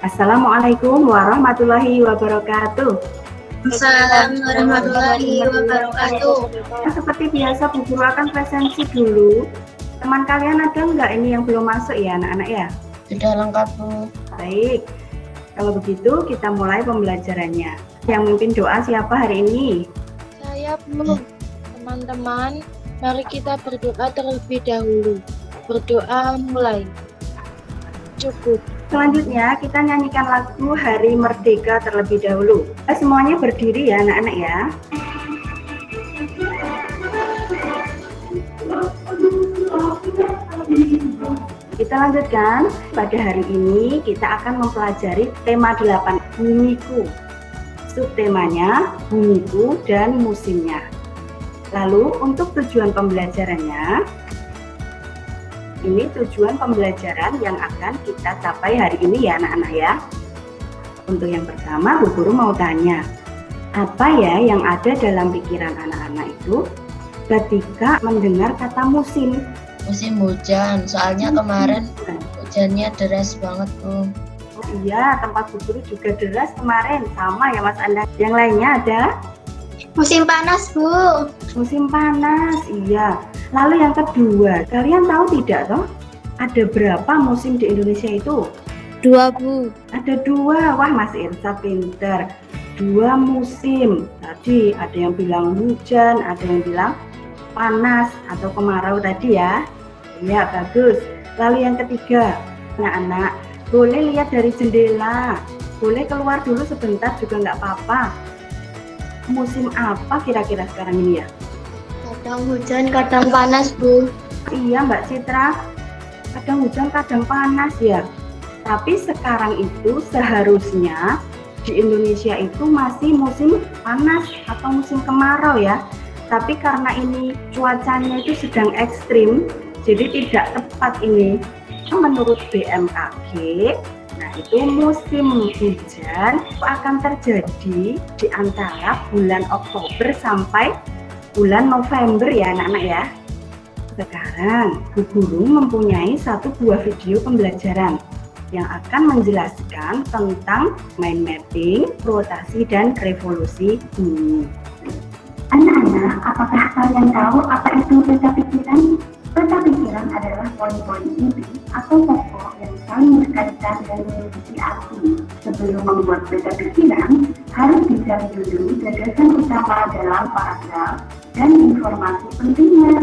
Assalamualaikum warahmatullahi wabarakatuh. Assalamualaikum warahmatullahi wabarakatuh. Seperti biasa, Bu Guru akan presensi dulu. Teman kalian ada nggak ini yang belum masuk ya anak-anak ya? Sudah lengkap, Bu. Baik, kalau begitu kita mulai pembelajarannya. Yang memimpin doa siapa hari ini? Saya, Bu. Teman-teman, mari kita berdoa terlebih dahulu. Berdoa mulai. Cukup. Selanjutnya kita nyanyikan lagu Hari Merdeka terlebih dahulu. Semuanya berdiri ya anak-anak ya. Kita lanjutkan. Pada hari ini kita akan mempelajari tema 8, Bumiku. Subtemanya Bumiku dan musimnya. Lalu untuk tujuan pembelajarannya, ini tujuan pembelajaran yang akan kita capai hari ini ya anak-anak ya. Untuk yang pertama, Bu Guru mau tanya, apa ya yang ada dalam pikiran anak-anak itu ketika mendengar kata musim? Musim hujan, soalnya kemarin hujannya deras banget, Bu. Oh iya, tempat Bu Guru juga deras kemarin, sama ya Mas Anda. Yang lainnya ada? Musim panas, Bu. Musim panas, iya. Lalu yang kedua, kalian tahu tidak toh? Ada berapa musim di Indonesia itu? 2, Bu. Ada 2, wah Mas Irsa pinter. 2 musim. Tadi ada yang bilang hujan, ada yang bilang panas atau kemarau tadi ya. Iya, bagus. Lalu yang ketiga, anak-anak boleh lihat dari jendela. Boleh keluar dulu sebentar juga nggak apa-apa. Musim apa kira-kira sekarang ini ya? Kadang hujan, kadang panas, Bu. Iya Mbak Citra, kadang hujan, kadang panas ya. Tapi sekarang itu seharusnya di Indonesia itu masih musim panas atau musim kemarau ya. Tapi karena ini cuacanya itu sedang ekstrim, jadi tidak tepat ini. Menurut BMKG, nah itu musim hujan akan terjadi di antara bulan Oktober sampai bulan November ya anak-anak ya. Sekarang Bu Guru mempunyai 1 buah video pembelajaran yang akan menjelaskan tentang mind mapping, rotasi, dan revolusi bumi. Anak-anak, apakah kalian tahu apa itu peta pikiran? Peta pikiran adalah poin-poin inti atau pokok yang saling berkaitan dan memiliki arti. Sebelum membuat peta pikiran, harus dicari dulu gagasan utama dalam paragraf dan informasi pentingnya.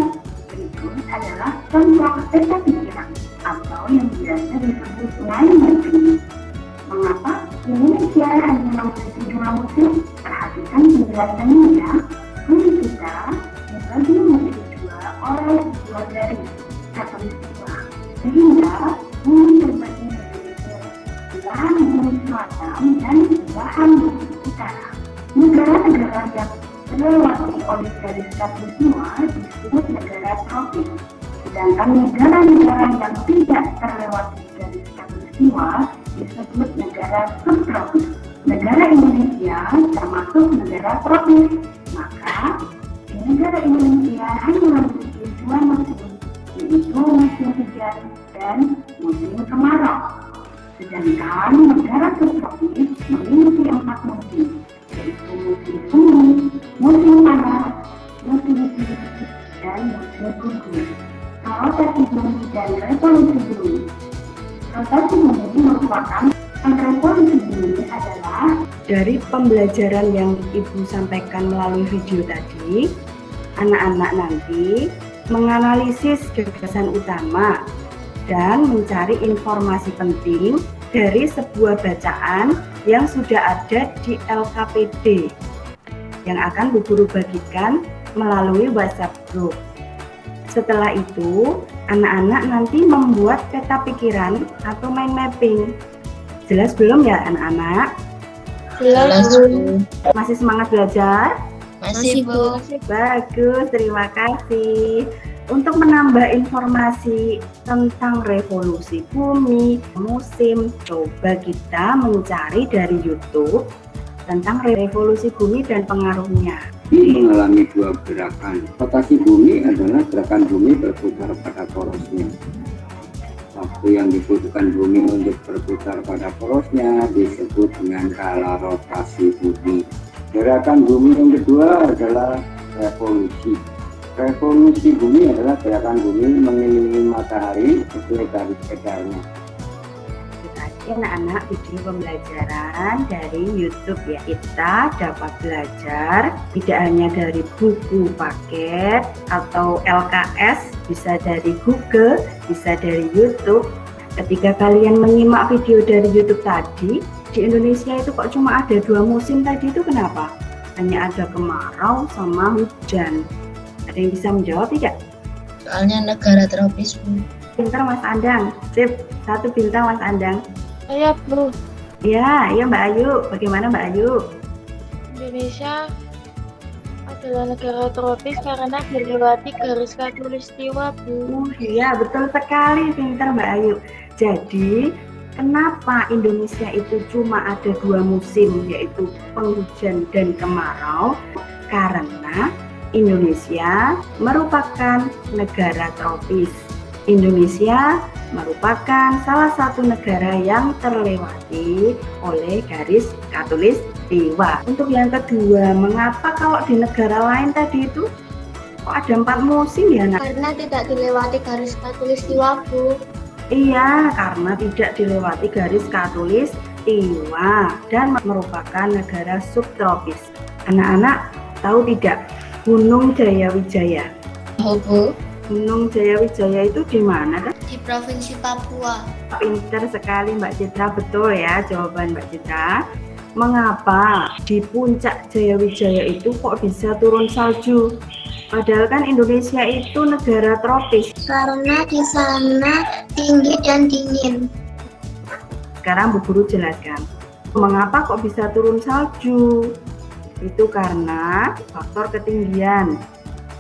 Berikut adalah contoh peta pikiran atau yang biasa disebut mind mapping. Mengapa Indonesia hanya memiliki 2 musim? Perhatikan penjelasannya ya. Bumi kita dibagi menjadi 2 oleh 2 garis khatulistiwa, sehingga bumi terbagi menjadi belahan bumi selatan dan belahan bumi utara. Negara-negara yang terlewati oleh garis khatulistiwa disebut negara tropis, sedangkan negara-negara yang tidak terlewati garis khatulistiwa disebut negara subtropis. Negara Indonesia termasuk negara tropis. Maka di negara Indonesia hanya memiliki 2 musim, yaitu musim hujan dan musim kemarau. Sedangkan negara subtropis memiliki 4 musim, yaitu musim semi, musim panas, musim dingin, dan musim gugur. Rotasi bumi dan revolusi bumi. Rotasi bumi merupakan revolusi bumi adalah dari pembelajaran yang Ibu sampaikan melalui video tadi, anak-anak nanti menganalisis gagasan utama dan mencari informasi penting dari sebuah bacaan yang sudah ada di LKPD yang akan Bu Guru bagikan melalui WhatsApp group. Setelah itu, anak-anak nanti membuat peta pikiran atau mind mapping. Jelas belum ya anak-anak? Jelas, Bu. Masih semangat belajar? Masih, Bu. Bagus, terima kasih. Untuk menambah informasi tentang revolusi bumi, musim, coba kita mencari dari YouTube tentang revolusi bumi dan pengaruhnya. Bumi mengalami 2 gerakan. Rotasi bumi adalah gerakan bumi berputar pada porosnya. waktu yang dibutuhkan bumi untuk berputar pada porosnya disebut dengan skala rotasi bumi. Gerakan bumi yang kedua adalah revolusi. Revolusi bumi adalah gerakan bumi mengelilingi matahari sesuai garis edarnya. Tadi anak-anak video pembelajaran dari YouTube ya. Kita dapat belajar tidak hanya dari buku paket atau LKS, bisa dari Google, bisa dari YouTube. Ketika kalian menyimak video dari YouTube tadi, di Indonesia itu kok cuma ada 2 musim tadi, itu kenapa? Hanya ada kemarau sama hujan. Ada yang bisa menjawab tidak? Soalnya negara tropis, Bu. Pintar Mas Andang. Sip, 1 bintang Mas Andang. Saya, Bu. Ya Mbak Ayu. Bagaimana Mbak Ayu? Indonesia adalah negara tropis karena dilewati garis khatulistiwa, Bu. Iya, betul sekali, pintar Mbak Ayu. Jadi, kenapa Indonesia itu cuma ada 2 musim, yaitu penghujan dan kemarau? Karena Indonesia merupakan negara tropis. Indonesia merupakan salah satu negara yang terlewati oleh garis khatulistiwa. Untuk yang kedua, mengapa kalau di negara lain tadi itu kok ada 4 musim ya, Nak? Karena tidak dilewati garis khatulistiwa, Bu. Iya, karena tidak dilewati garis khatulistiwa dan merupakan negara subtropis. Anak-anak tahu tidak Gunung Jayawijaya? Oh, Bu. Gunung Jayawijaya itu di mana kan? Di Provinsi Papua. Pintar sekali Mbak Citra, betul ya jawaban Mbak Citra. Mengapa di puncak Jayawijaya itu kok bisa turun salju? Padahal kan Indonesia itu negara tropis. Karena di sana tinggi dan dingin. Sekarang Bu Guru jelaskan, mengapa kok bisa turun salju? Itu karena faktor ketinggian,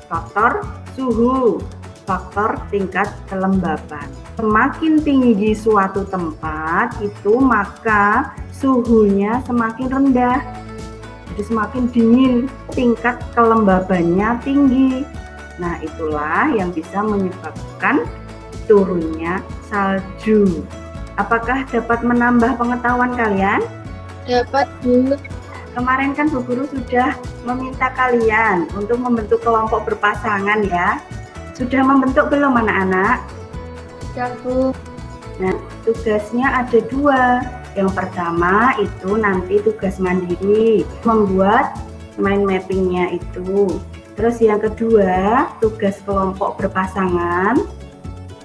faktor suhu, faktor tingkat kelembaban. Semakin tinggi suatu tempat itu maka suhunya semakin rendah. Jadi semakin dingin, tingkat kelembabannya tinggi. Nah, itulah yang bisa menyebabkan turunnya salju. Apakah dapat menambah pengetahuan kalian? Dapat, Bu. Kemarin kan Bu Guru sudah meminta kalian untuk membentuk kelompok berpasangan ya. Sudah membentuk belum anak-anak? Sudah, Bu. Nah, tugasnya ada 2. Yang pertama itu nanti tugas mandiri, membuat mind mappingnya itu. Terus yang kedua, tugas kelompok berpasangan,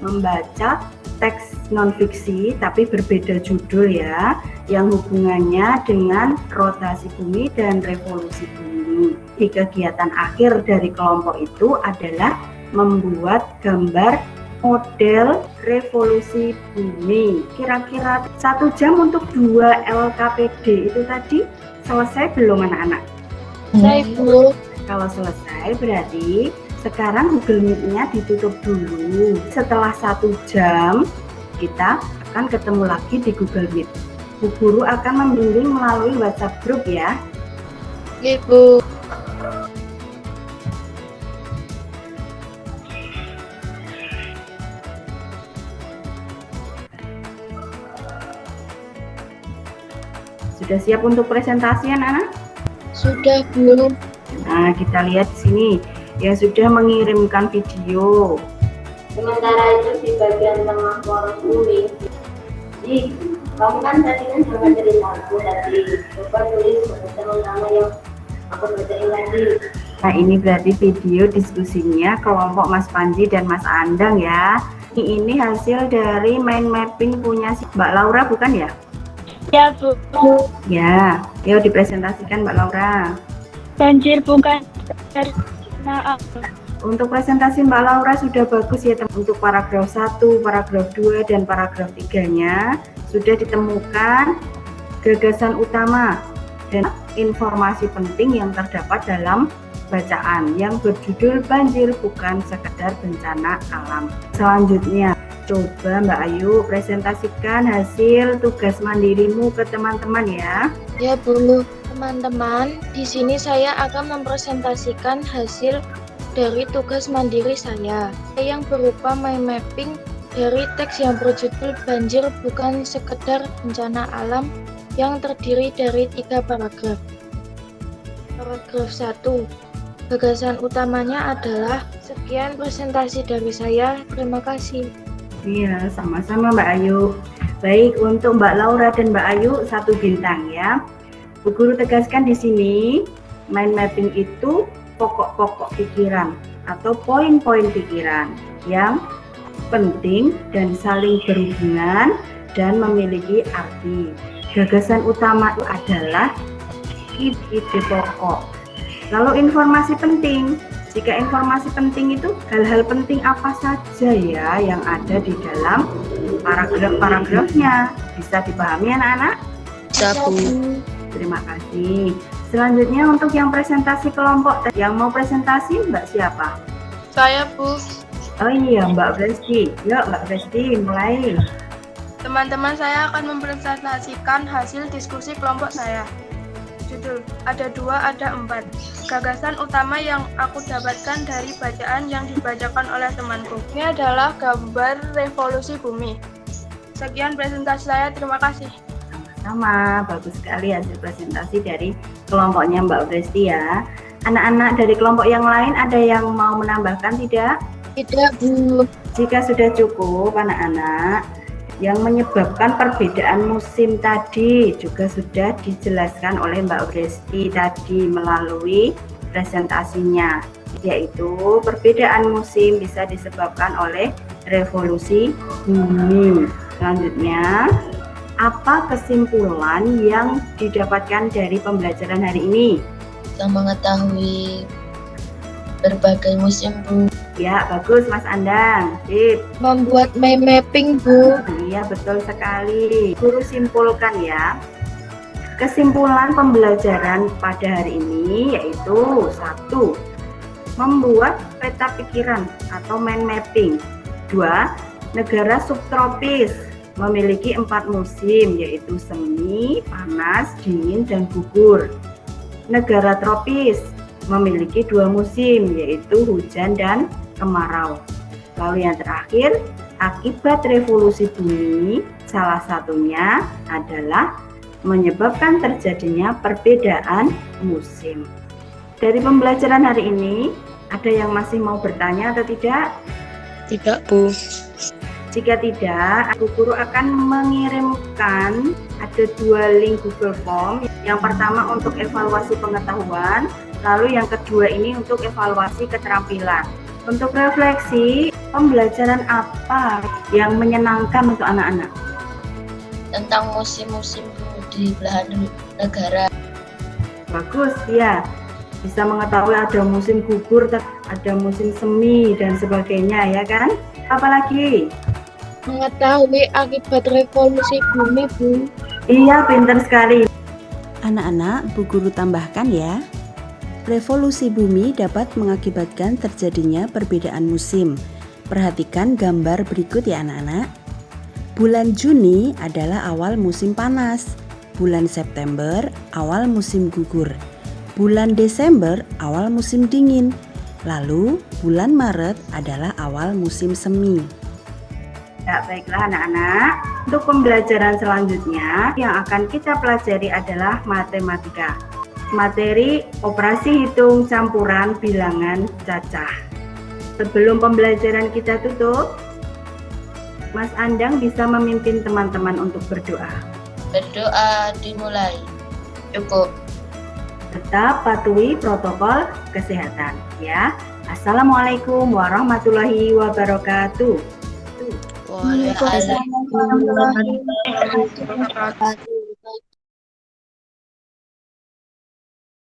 membaca teks non-fiksi tapi berbeda judul ya, yang hubungannya dengan rotasi bumi dan revolusi bumi. Di kegiatan akhir dari kelompok itu adalah membuat gambar model revolusi bumi. Kira-kira 1 jam untuk 2 LKPD itu tadi selesai belum anak-anak? Saya, Bu. Kalau selesai berarti sekarang Google Meet-nya ditutup dulu. Setelah 1 jam kita akan ketemu lagi di Google Meet. Bu Guru akan membimbing melalui WhatsApp group ya. Oke, Bu. Sudah siap untuk presentasi anak-anak? Sudah, Bu. Nah, kita lihat di sini yang sudah mengirimkan video. Sementara itu di bagian tengah poros bumi, jadi kamu kan tadi kan jangan cerita aku tadi, coba tulis teman-teman yang aku bacain tadi. Nah, ini berarti video diskusinya kelompok Mas Panji dan Mas Andang ya. Ini hasil dari mind mapping punya si Mbak Laura bukan ya? Ya, Bu. Ya, yuk dipresentasikan Mbak Laura. Banjir bukan nah, Untuk presentasi Mbak Laura sudah bagus ya teman. Untuk paragraf 1, paragraf 2, dan paragraf 3-nya sudah ditemukan gagasan utama dan informasi penting yang terdapat dalam bacaan yang berjudul banjir bukan sekedar bencana alam. Selanjutnya, coba Mbak Ayu presentasikan hasil tugas mandirimu ke teman-teman ya. Ya, Bu. Teman-teman, di sini saya akan mempresentasikan hasil dari tugas mandiri saya yang berupa mind mapping dari teks yang berjudul Banjir Bukan Sekedar Bencana Alam yang terdiri dari 3 paragraf. Paragraf 1. Gagasan utamanya adalah sekian presentasi dari saya. Terima kasih. Iya, sama-sama Mbak Ayu. Baik, untuk Mbak Laura dan Mbak Ayu 1 bintang ya. Bu Guru tegaskan di sini, mind mapping itu pokok-pokok pikiran atau poin-poin pikiran yang penting dan saling berhubungan dan memiliki arti. Gagasan utama itu adalah ide pokok. Lalu informasi penting. Jika informasi penting itu hal-hal penting apa saja ya yang ada di dalam paragraf-paragrafnya. Bisa dipahami anak-anak? Bisa, Bu. Terima kasih. Selanjutnya untuk yang presentasi kelompok, yang mau presentasi Mbak siapa? Saya, Bu. Oh iya, Mbak Presti. Yuk Mbak Presti, mulai. Teman-teman, saya akan mempresentasikan hasil diskusi kelompok saya. Judul, ada 2, ada 4. Gagasan utama yang aku dapatkan dari bacaan yang dibacakan oleh temanku. Ini adalah gambar revolusi bumi. Sekian presentasi saya, terima kasih. Sama, bagus sekali hasil presentasi dari kelompoknya Mbak Presti ya. Anak-anak dari kelompok yang lain ada yang mau menambahkan tidak? Tidak, Bu. Jika sudah cukup anak-anak, yang menyebabkan perbedaan musim tadi juga sudah dijelaskan oleh Mbak Presti tadi melalui presentasinya, yaitu perbedaan musim bisa disebabkan oleh revolusi bumi. Selanjutnya, apa kesimpulan yang didapatkan dari pembelajaran hari ini? Kita mengetahui berbagai musim, Bu. Ya, bagus Mas Andang. Sip. Membuat mind mapping, Bu. Iya, betul sekali. Guru simpulkan ya. Kesimpulan pembelajaran pada hari ini yaitu 1. Membuat peta pikiran atau mind mapping. 2. Negara subtropis memiliki 4 musim yaitu semi, panas, dingin, dan gugur. Negara tropis memiliki 2 musim yaitu hujan dan kemarau. Lalu yang terakhir, akibat revolusi bumi salah satunya adalah menyebabkan terjadinya perbedaan musim. Dari pembelajaran hari ini, ada yang masih mau bertanya atau tidak? Tidak, Bu. Jika tidak, Bu Guru akan mengirimkan ada 2 link Google Form. Yang pertama untuk evaluasi pengetahuan, lalu yang kedua ini untuk evaluasi keterampilan. Untuk refleksi, pembelajaran apa yang menyenangkan untuk anak-anak? Tentang musim-musim, Bu, di belahan negara. Bagus ya, bisa mengetahui ada musim gugur, ada musim semi dan sebagainya ya kan? Apalagi? Mengetahui akibat revolusi bumi, Bu. Iya, pintar sekali. Anak-anak, Bu Guru tambahkan ya. Revolusi bumi dapat mengakibatkan terjadinya perbedaan musim. Perhatikan gambar berikut ya anak-anak. Bulan Juni adalah awal musim panas. Bulan September awal musim gugur. Bulan Desember awal musim dingin. Lalu bulan Maret adalah awal musim semi. Ya, baiklah anak-anak. Untuk pembelajaran selanjutnya yang akan kita pelajari adalah matematika. Materi operasi hitung campuran bilangan cacah. Sebelum pembelajaran kita tutup, Mas Andang bisa memimpin teman-teman untuk berdoa. Berdoa dimulai. Cukup. Tetap patuhi protokol kesehatan ya. Assalamualaikum warahmatullahi wabarakatuh. Waalaikumsalam warahmatullahi wabarakatuh.